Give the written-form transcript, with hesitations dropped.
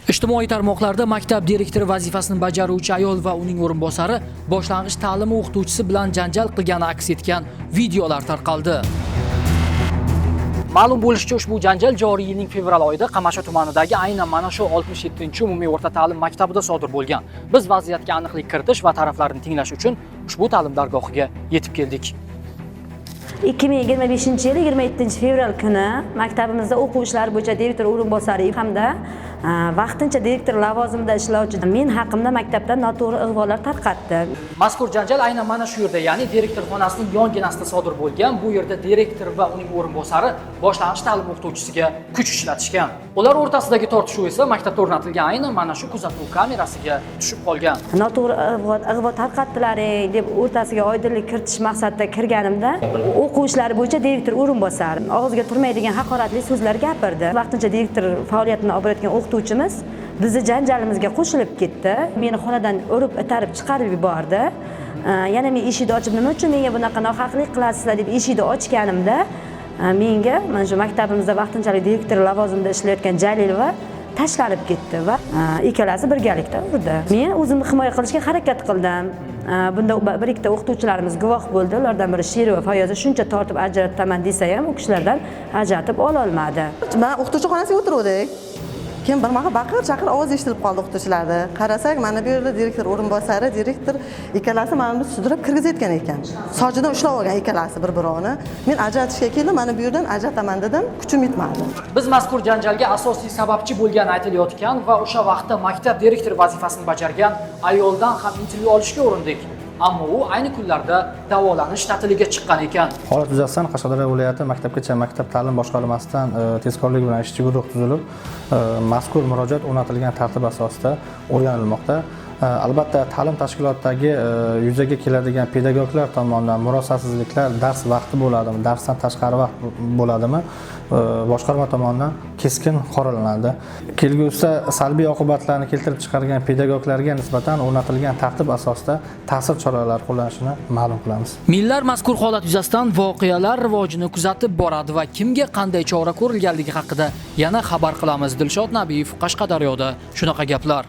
Ijtimoiy tarmoqlarda maktab direktori vazifasini bajaruvchi ayol va uning o'rinbosari boshlang'ich ta'lim o'qituvchisi bilan janjal qilgani aks etgan videolar tarqaldi. Ma'lum bo'lishicha, ushbu janjal joriy yilning fevral oyida Qamasha tumanidagi aynan mana shu 67-umumiy o'rta ta'lim maktabida sodir bo'lgan. Biz vaziyatga aniqlik kiritish va taraflarni tinglash uchun ushbu ta'lim dargohiga yetib keldik. 2025-yil 27 fevral kuni maktabimizda o'quv ishlari bo'yicha direktor o'rinbosari hamda vaqtincha direktor lavozimida ishlovchi men haqimda maktabda noto'g'ri ig'volar tarqatdi. Mazkur janjal aynan mana shu yerda, ya'ni direktor xonasining yonginasida sodir bo'lgan. Bu yerda direktor va uning o'rinbosari boshlang'ich ta'lim o'qituvchisiga kuch ishlatishgan. Ular o'rtasidagi tortishuv esa maktabda o'rnatilgan aynan mana shu kuzatuv kamerasiga tushib qolgan. Noto'g'ri ig'vo tarqatdilaring deb o'rtasiga oydinlik kiritish maqsadida kirganimda o'quv ishlari bo'yicha direktor o'rinbosari og'izga turmaydigan haqoratli so'zlar gapirdi. Vaqtincha direktor faoliyatini olib borayotgan o'qituvchimiz bizni janjalimizga qo'shilib ketdi. Meni xonadan urib, itarib chiqarib yubordi. Yana men eshikni ochib, nima uchun menga bunaqa nohaqlik qilasizlar deb eshikni ochganimda menga mana shu maktabimizda vaqtinchalik direktor lavozimida ishlayotgan Jalilova tashlanib ketdi va ikkalasi birgalikda urdi. Men o'zimni himoya qilishga harakat qildim. Bunda bir ikkita o'qituvchilarimiz guvoh bo'ldi. Ulardan biri Sherova Fayoza shuncha tortib ajrataman desa ham u kishilardan ajratib ola olmadi. Men o'qituvchi xonasiga o'tirdik. Keyin bir mahal baqir-chaqir ovoz eshitilib qoldi o'qituvchilarda. Qarasak, mana bu yerda direktor o'rinbosari, direktor ikkalasi meni sudrab kirgizayotgan ekan. Sochidan ushlab olgan ikkalasi bir-birini. Men ajratishga keldim, mana bu yerdan ajrataman dedim, kuchim yetmadi. Biz mazkur janjalga asosiy sababchi bo'lgani aytilayotgan va o'sha vaqtda maktab direktori vazifasini bajargan ayoldan ham intervyu olishga urindik. Ammo u ayni kunlarda davolanish ta'tiliga chiqqan ekan. Holat yuzasidan Qashqadaryo viloyati maktabgacha maktab ta'lim boshqarmasidan tezkorlik bilan ishchi guruh tuzilib, mazkur murojaat o'rnatilgan tartib asosida o'rganilmoqda. Albatta, ta'lim tashkilotidagi yuzaga keladigan pedagoglar tomonidan murosasizliklar dars vaqti bo'ladimi, darsdan tashqari vaqt bo'ladimi, boshqarma tomonidan keskin qoralanadi. Kelgusida salbiy oqibatlarni keltirib chiqargan pedagoglarga nisbatan o'rnatilgan tartib asosida ta'sir choralari qo'llanishini ma'lum qilamiz. Millar mazkur holat yuzasidan voqealar rivojini kuzatib boradi va kimga qanday chora ko'rilganligi haqida yana xabar qilamiz. Dilshod Nabiyev, Qashqadaryoda shunaqa gaplar.